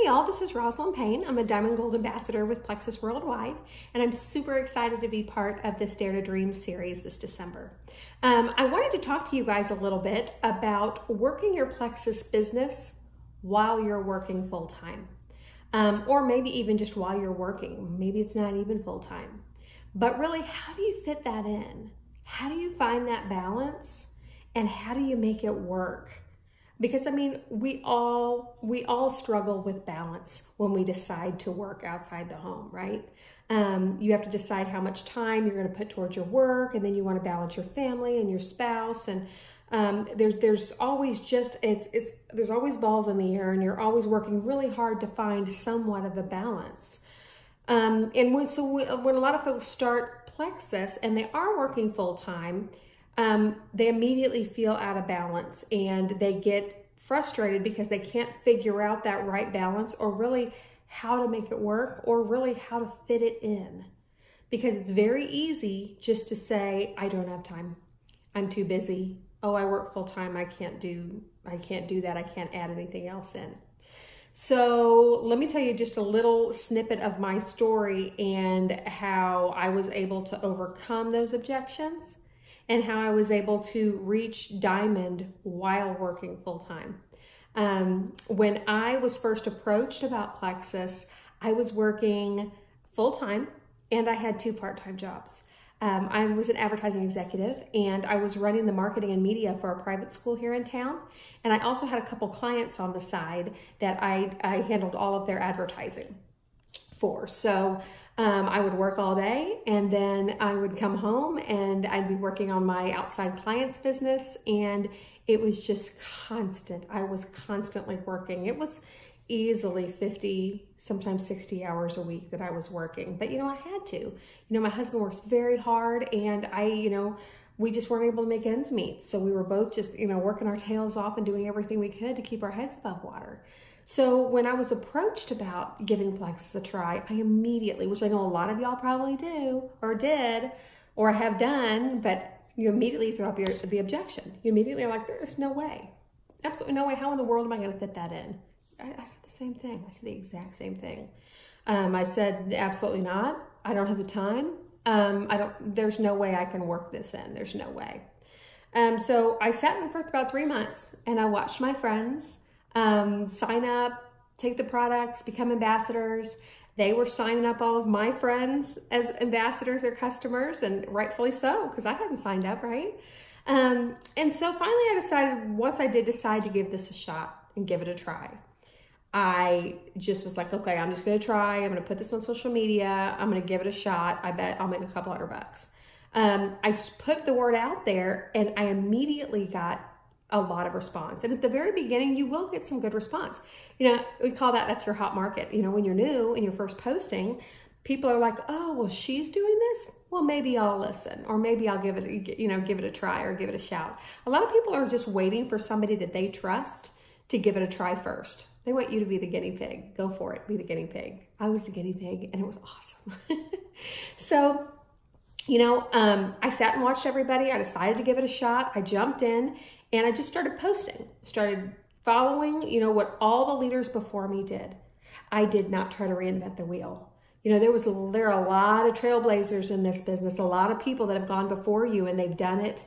Hey y'all, this is Rozalyn Payne. I'm a Diamond Gold Ambassador with Plexus Worldwide, and I'm super excited to be part of this Dare to Dream series this December. I wanted to talk to you guys a little bit about working your Plexus business while you're working full-time. Or maybe even just while you're working. Maybe it's not even full-time. But really, how do you fit that in? How do you find that balance? And how do you make it work? Because I mean, we all struggle with balance when we decide to work outside the home, right? You have to decide how much time you're going to put towards your work, and then you want to balance your family and your spouse, and there's always there's always balls in the air, and you're always working really hard to find somewhat of a balance. And when a lot of folks start Plexus and they are working full time, they immediately feel out of balance and they get frustrated because they can't figure out that right balance, or really how to make it work, or really how to fit it in. Because it's very easy just to say, I don't have time. I'm too busy. Oh, I work full time. I can't do that. I can't add anything else in. So let me tell you just a little snippet of my story and how I was able to overcome those objections, and how I was able to reach Diamond while working full-time. When I was first approached about Plexus, I was working full-time and I had 2 part-time jobs. I was an advertising executive, and I was running the marketing and media for a private school here in town. And I also had a couple clients on the side that I handled all of their advertising for. So I would work all day, and then I would come home and I'd be working on my outside clients business, and it was just constant. I was constantly working. It was easily 50, sometimes 60 hours a week that I was working. But, I had to. My husband works very hard, and we just weren't able to make ends meet. So we were both just, working our tails off and doing everything we could to keep our heads above water. So when I was approached about giving Plexus a try, I immediately, which I know a lot of y'all probably do, or did, or have done, but you immediately throw up the objection. You immediately are like, there's no way. Absolutely no way. How in the world am I going to fit that in? I said the same thing. I said the exact same thing. I said, absolutely not. I don't have the time. There's no way I can work this in. There's no way. So I sat in for about 3 months, and I watched my friends sign up, take the products, become ambassadors. They were signing up all of my friends as ambassadors or customers, and rightfully so, because I hadn't signed up, right? And so finally I decided, once I did decide to give this a shot and give it a try, I just was like, okay, I'm just going to try. I'm going to put this on social media. I'm going to give it a shot. I bet I'll make a couple $100. I put the word out there, and I immediately got a lot of response. And at the very beginning, you will get some good response. We call that's your hot market. When you're new and you're first posting, people are like, oh, well, she's doing this. Well, maybe I'll listen, or maybe I'll give it a try, or give it a shout. A lot of people are just waiting for somebody that they trust to give it a try first. They want you to be the guinea pig. Go for it. Be the guinea pig. I was the guinea pig, and it was awesome. So, I sat and watched everybody. I decided to give it a shot. I jumped in, and I just started posting, started following, what all the leaders before me did. I did not try to reinvent the wheel. There are a lot of trailblazers in this business, a lot of people that have gone before you, and they've done it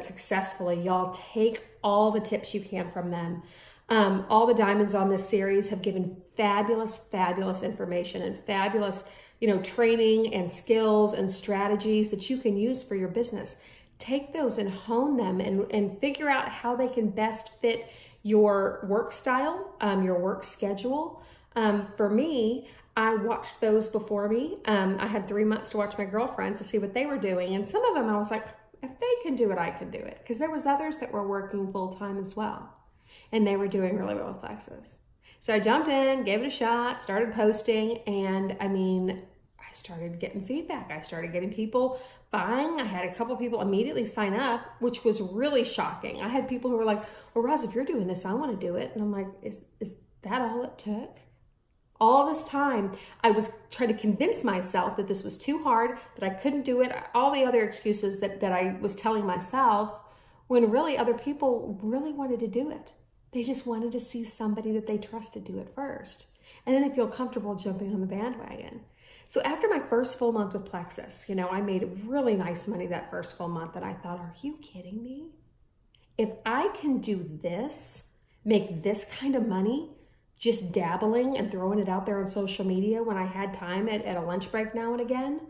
successfully. Y'all take all the tips you can from them. All the diamonds on this series have given fabulous, fabulous information and fabulous, training and skills and strategies that you can use for your business. Take those and hone them, and figure out how they can best fit your work style, your work schedule. For me, I watched those before me. I had 3 months to watch my girlfriends to see what they were doing. And some of them I was like, if they can do it, I can do it. Because there was others that were working full-time as well, and they were doing really well with Plexus. So I jumped in, gave it a shot, started posting, and I started getting feedback. I started getting people buying. I had a couple people immediately sign up, which was really shocking. I had people who were like, well, Roz, if you're doing this, I want to do it. And I'm like, is that all it took? All this time, I was trying to convince myself that this was too hard, that I couldn't do it, all the other excuses that I was telling myself, when really other people really wanted to do it. They just wanted to see somebody that they trusted do it first. and then I feel comfortable jumping on the bandwagon. So after my first full month with Plexus, I made really nice money that first full month, and I thought, are you kidding me? If I can do this, make this kind of money, just dabbling and throwing it out there on social media when I had time at a lunch break now and again,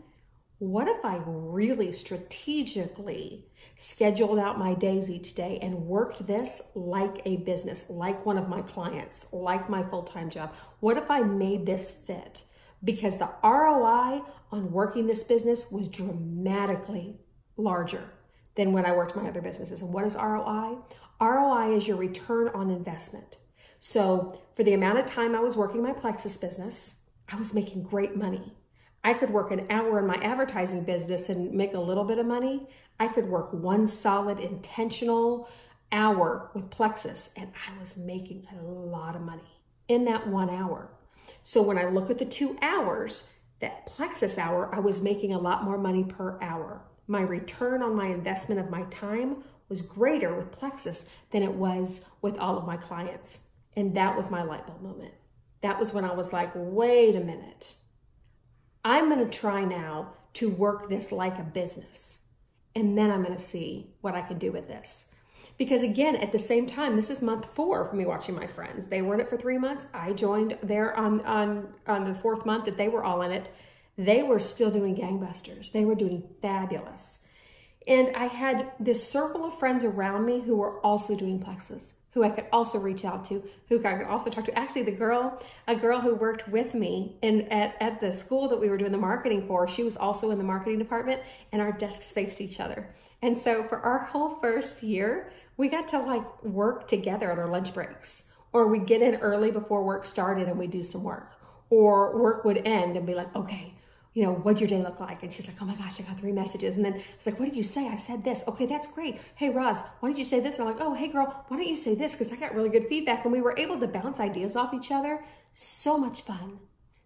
what if I really strategically scheduled out my days each day and worked this like a business, like one of my clients, like my full-time job? What if I made this fit? Because the ROI on working this business was dramatically larger than when I worked my other businesses. And what is ROI? ROI is your return on investment. So for the amount of time I was working my Plexus business, I was making great money. I could work an hour in my advertising business and make a little bit of money. I could work one solid, intentional hour with Plexus, and I was making a lot of money in that 1 hour. So when I look at the 2 hours, that Plexus hour, I was making a lot more money per hour. My return on my investment of my time was greater with Plexus than it was with all of my clients. And that was my light bulb moment. That was when I was like, wait a minute. I'm going to try now to work this like a business. And then I'm going to see what I can do with this. Because again, at the same time, this is month 4 for me watching my friends. They were in it for 3 months. I joined there on the 4th month that they were all in it. They were still doing gangbusters. They were doing fabulous. And I had this circle of friends around me who were also doing Plexus, who I could also reach out to, who I could also talk to. Actually, a girl who worked with me at the school that we were doing the marketing for, she was also in the marketing department, and our desks faced each other. And so for our whole first year, we got to work together at our lunch breaks, or we'd get in early before work started and we'd do some work, or work would end and be like, okay, what'd your day look like? And she's like, oh my gosh, I got 3 messages. And then I was like, what did you say? I said this. Okay, that's great. Hey, Roz, why did you say this? And I'm like, oh, hey girl, why don't you say this? Because I got really good feedback. And we were able to bounce ideas off each other. So much fun.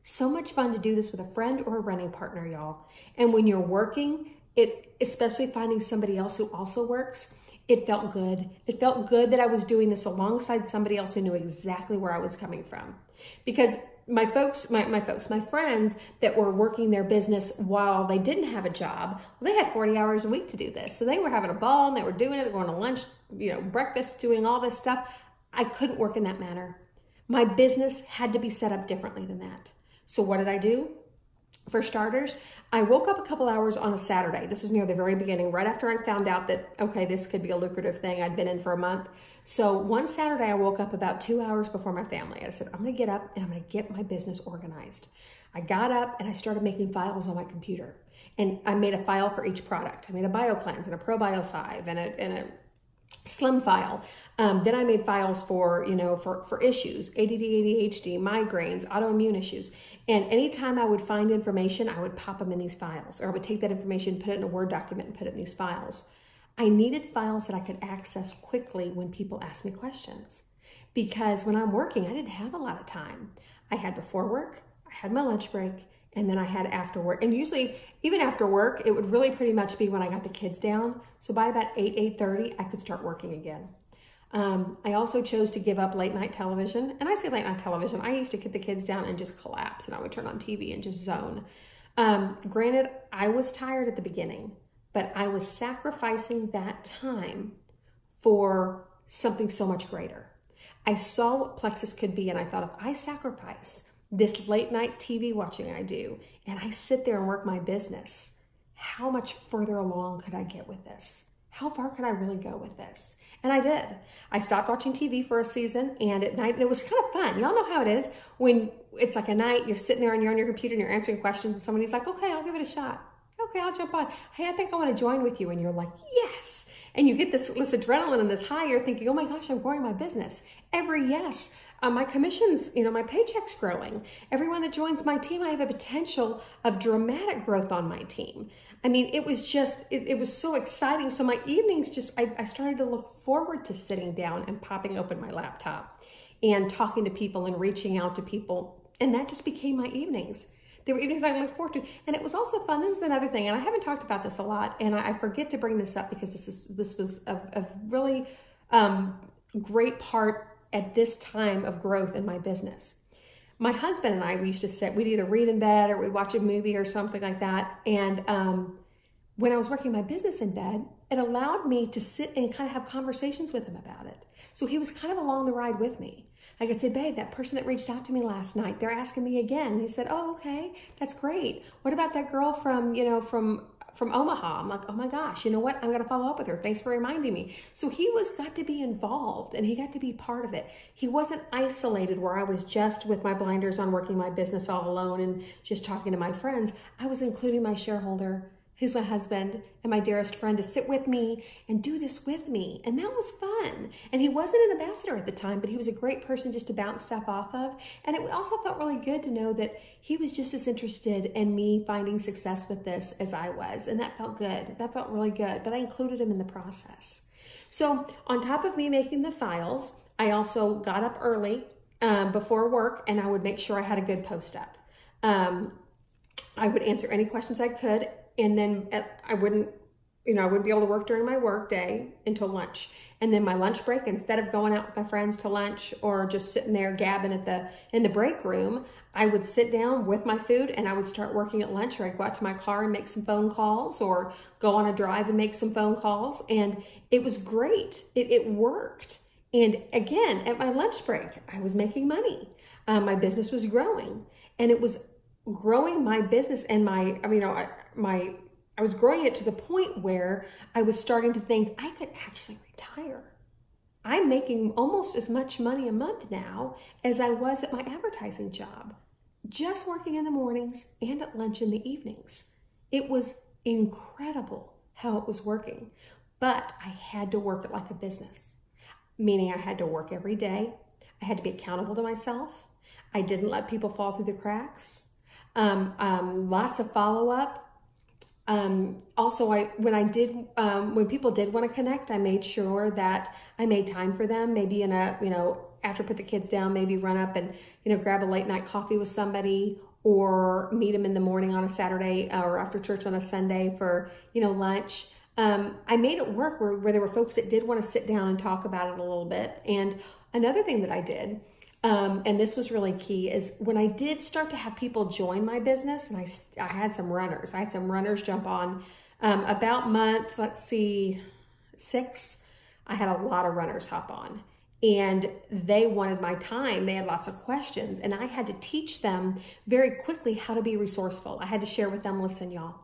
So much fun to do this with a friend or a running partner, y'all. And when you're working, especially finding somebody else who also works, it felt good. It felt good that I was doing this alongside somebody else who knew exactly where I was coming from. Because my friends that were working their business while they didn't have a job, well, they had 40 hours a week to do this. So they were having a ball and they were doing it, they were going to lunch, breakfast, doing all this stuff. I couldn't work in that manner. My business had to be set up differently than that. So what did I do? For starters, I woke up a couple hours on a Saturday. This was near the very beginning, right after I found out that, okay, this could be a lucrative thing. I'd been in for a month. So one Saturday, I woke up about 2 hours before my family. I said, I'm going to get up and I'm going to get my business organized. I got up and I started making files on my computer. And I made a file for each product. I made a BioCleanse and a ProBio 5 and a Slim file. Then I made files for issues, ADD, ADHD, migraines, autoimmune issues. And anytime I would find information, I would pop them in these files, or I would take that information, put it in a Word document and put it in these files. I needed files that I could access quickly when people asked me questions. Because when I'm working, I didn't have a lot of time. I had before work, I had my lunch break, and then I had after work. And usually, even after work, it would really pretty much be when I got the kids down. So by about 8:30, I could start working again. I also chose to give up late night television. And I say late night television, I used to get the kids down and just collapse, and I would turn on TV and just zone. Granted, I was tired at the beginning, but I was sacrificing that time for something so much greater. I saw what Plexus could be, and I thought, if I sacrifice this late night TV watching I do, and I sit there and work my business, how much further along could I get with this? How far could I really go with this? And I did. I stopped watching TV for a season, and at night, and it was kind of fun. Y'all know how it is when it's like a night, you're sitting there and you're on your computer and you're answering questions, and somebody's like, okay, I'll give it a shot. Okay, I'll jump on. Hey, I think I want to join with you. And you're like, yes. And you get this adrenaline and this high. You're thinking, oh my gosh, I'm growing my business. Every yes. My commissions, my paycheck's growing. Everyone that joins my team, I have a potential of dramatic growth on my team. I mean, it was just, it was so exciting. So my evenings I started to look forward to sitting down and popping open my laptop and talking to people and reaching out to people. And that just became my evenings. There were evenings I looked forward to. And it was also fun. This is another thing, and I haven't talked about this a lot, and I forget to bring this up because this was a really great part at this time of growth in my business. my husband and I, we used to sit, we'd either read in bed or we'd watch a movie or something like that. And when I was working my business in bed, it allowed me to sit and kind of have conversations with him about it. So he was kind of along the ride with me. I could say, babe, that person that reached out to me last night, they're asking me again. And he said, oh, okay, that's great. What about that girl from, from Omaha? I'm like, oh my gosh, you know what? I'm going to follow up with her. Thanks for reminding me. So he got to be involved and he got to be part of it. He wasn't isolated where I was just with my blinders on working my business all alone and just talking to my friends. I was including my shareholder, who's my husband and my dearest friend, to sit with me and do this with me. And that was fun. And he wasn't an ambassador at the time, but he was a great person just to bounce stuff off of. And it also felt really good to know that he was just as interested in me finding success with this as I was. And that felt good. That felt really good. But I included him in the process. So on top of me making the files, I also got up early before work, and I would make sure I had a good post up. I would answer any questions I could. And then I wouldn't be able to work during my work day until lunch. And then my lunch break, instead of going out with my friends to lunch or just sitting there gabbing in the break room, I would sit down with my food and I would start working at lunch, or I'd go out to my car and make some phone calls, or go on a drive and make some phone calls. And it was great. It worked. And again, at my lunch break, I was making money. My business was growing, and it was growing my business and I was growing it to the point where I was starting to think I could actually retire. I'm making almost as much money a month now as I was at my advertising job, just working in the mornings and at lunch in the evenings. It was incredible how it was working, but I had to work it like a business, meaning I had to work every day. I had to be accountable to myself. I didn't let people fall through the cracks. Lots of follow-up. Also, when people did want to connect, I made sure that I made time for them, maybe after I put the kids down, maybe run up and, grab a late night coffee with somebody, or meet them in the morning on a Saturday or after church on a Sunday for, lunch. I made it work where there were folks that did want to sit down and talk about it a little bit. And another thing that I did, and this was really key, is when I did start to have people join my business, and I had some runners. I had some runners jump on about month, 6. I had a lot of runners hop on, and they wanted my time. They had lots of questions, and I had to teach them very quickly how to be resourceful. I had to share with them, listen, y'all,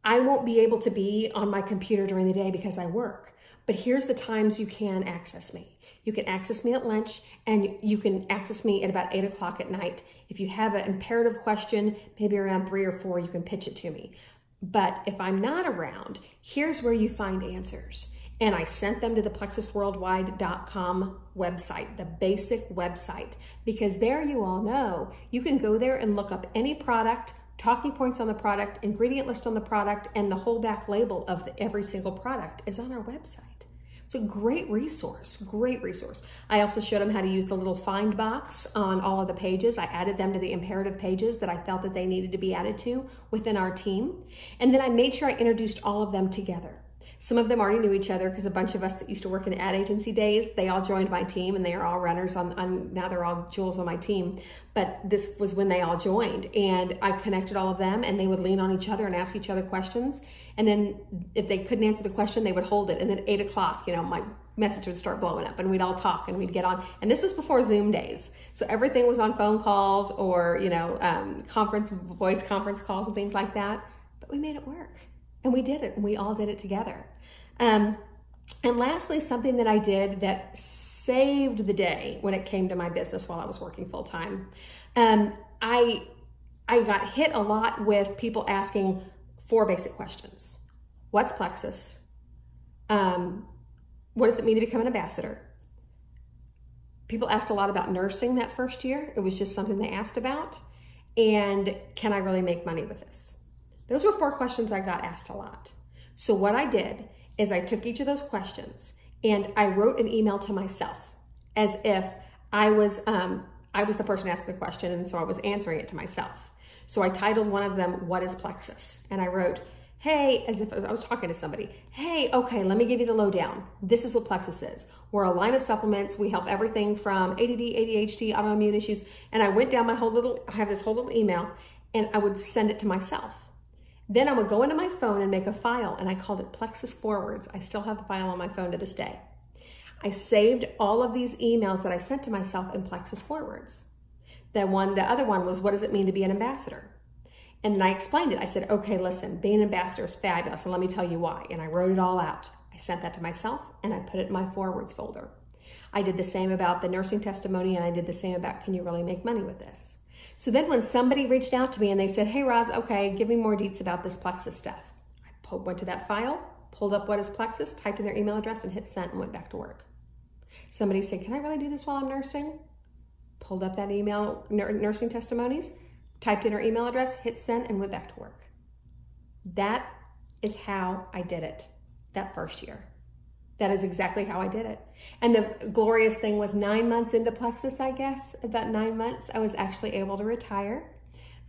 I won't be able to be on my computer during the day because I work, but here's the times you can access me. You can access me at lunch, and you can access me at about 8 o'clock at night. If you have an imperative question, maybe around 3 or 4, you can pitch it to me. But if I'm not around, here's where you find answers. And I sent them to the plexusworldwide.com website, the basic website, because there, you all know, you can go there and look up any product, talking points on the product, ingredient list on the product, and the whole back label of every single product is on our website. It's a great resource, great resource. I also showed them how to use the little find box on all of the pages. I added them to the imperative pages that I felt that they needed to be added to within our team. And then I made sure I introduced all of them together. Some of them already knew each other, because a bunch of us that used to work in ad agency days, they all joined my team, and they are all runners now they're all jewels on my team. But this was when they all joined, and I connected all of them, and they would lean on each other and ask each other questions. And then if they couldn't answer the question, they would hold it. And then at 8 o'clock, my message would start blowing up, and we'd all talk and we'd get on. And this was before Zoom days. So everything was on phone calls or, voice conference calls and things like that. But we made it work, and we did it, and we all did it together. And lastly, something that I did that saved the day when it came to my business while I was working full time. I got hit a lot with people asking 4 basic questions. What's Plexus? What does it mean to become an ambassador? People asked a lot about nursing that first year. It was just something they asked about. And can I really make money with this? Those were 4 questions I got asked a lot. So what I did is I took each of those questions and I wrote an email to myself as if I was the person asking the question, and so I was answering it to myself. So I titled one of them, What is Plexus? And I wrote, hey, as if I was talking to somebody. Hey, okay, let me give you the lowdown. This is what Plexus is. We're a line of supplements. We help everything from ADD, ADHD, autoimmune issues. And I went down I have this whole little email, and I would send it to myself. Then I would go into my phone and make a file, and I called it Plexus Forwards. I still have the file on my phone to this day. I saved all of these emails that I sent to myself in Plexus Forwards. The other one was, what does it mean to be an ambassador? And then I explained it. I said, okay, listen, being an ambassador is fabulous, and let me tell you why. And I wrote it all out. I sent that to myself, and I put it in my forwards folder. I did the same about the nursing testimony, and I did the same about, can you really make money with this? So then when somebody reached out to me and they said, hey, Roz, okay, give me more deets about this Plexus stuff. I went to that file, pulled up what is Plexus, typed in their email address, and hit send, and went back to work. Somebody said, can I really do this while I'm nursing? Pulled up that email, nursing testimonies, typed in her email address, hit send, and went back to work. That is how I did it that first year. That is exactly how I did it. And the glorious thing was 9 months into Plexus, I guess, about 9 months, I was actually able to retire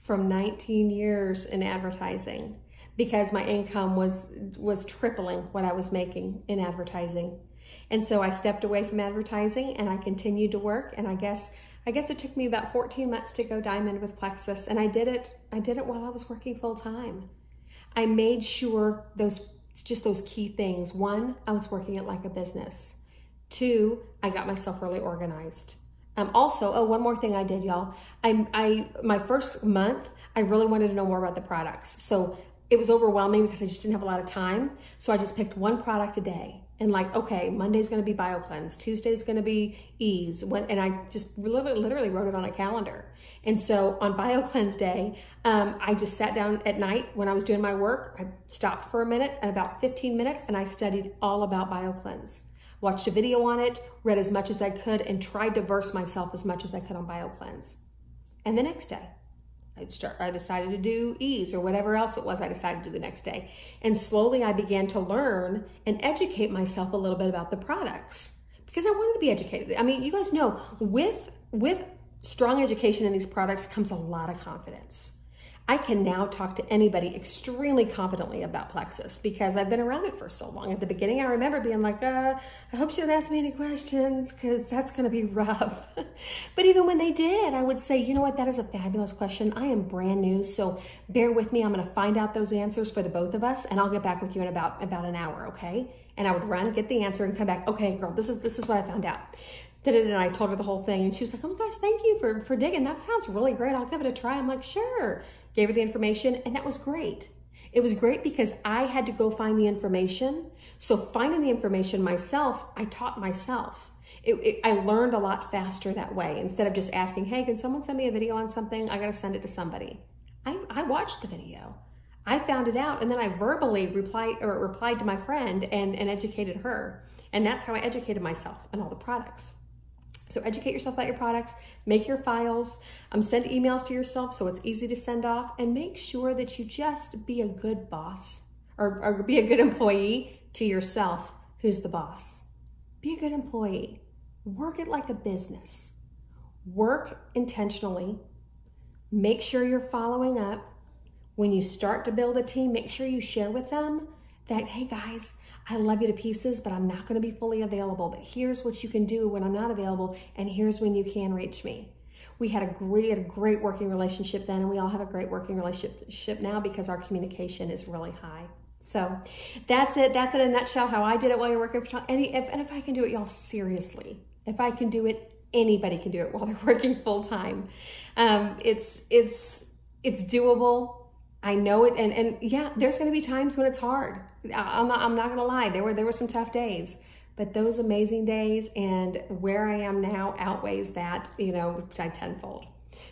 from 19 years in advertising because my income was tripling what I was making in advertising. And so I stepped away from advertising and I continued to work, and I guess it took me about 14 months to go diamond with Plexus, and I did it while I was working full time. I made sure those key things. 1, I was working it like a business. 2, I got myself really organized. Also, one more thing I did, y'all. My first month, I really wanted to know more about the products. So it was overwhelming because I just didn't have a lot of time. So I just picked one product a day. And like, okay, Monday's going to be BioCleanse, Tuesday's going to be Ease, and I just literally wrote it on a calendar. And so on BioCleanse day, I just sat down at night when I was doing my work. I stopped for a minute, and about 15 minutes, and I studied all about BioCleanse. Watched a video on it, read as much as I could, and tried to verse myself as much as I could on BioCleanse. And the next day, I decided to do Ease or whatever else it was I decided to do the next day. And slowly I began to learn and educate myself a little bit about the products because I wanted to be educated. I mean, you guys know with strong education in these products comes a lot of confidence. I can now talk to anybody extremely confidently about Plexus because I've been around it for so long. At the beginning, I remember being like, I hope she don't ask me any questions because that's going to be rough. But even when they did, I would say, you know what, that is a fabulous question. I am brand new, so bear with me. I'm going to find out those answers for the both of us, and I'll get back with you in about an hour, okay? And I would run, get the answer, and come back. Okay, girl, this is what I found out. And I told her the whole thing, and she was like, oh my gosh, thank you for digging. That sounds really great. I'll give it a try. I'm like, sure. Gave her the information, and that was great. It was great because I had to go find the information. So finding the information myself, I taught myself. I learned a lot faster that way. Instead of just asking, hey, can someone send me a video on something? I got to send it to somebody. I watched the video. I found it out, and then I verbally replied to my friend and educated her. And that's how I educated myself on all the products. So educate yourself about your products, make your files, send emails to yourself so it's easy to send off, and make sure that you just be a good boss or be a good employee to yourself who's the boss. Be a good employee. Work it like a business. Work intentionally. Make sure you're following up. When you start to build a team, make sure you share with them that, hey guys, I love you to pieces, but I'm not going to be fully available. But here's what you can do when I'm not available, and here's when you can reach me. We had a great working relationship then, and we all have a great working relationship now because our communication is really high. So that's it. That's in a nutshell how I did it while you're working for and if I can do it, y'all, seriously, if I can do it, anybody can do it while they're working full time. It's doable. I know it, and yeah, there's going to be times when it's hard. I'm not going to lie. There were some tough days, but those amazing days and where I am now outweighs that, tenfold.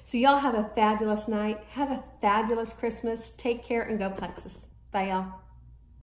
So y'all have a fabulous night. Have a fabulous Christmas. Take care and go Plexus. Bye, y'all.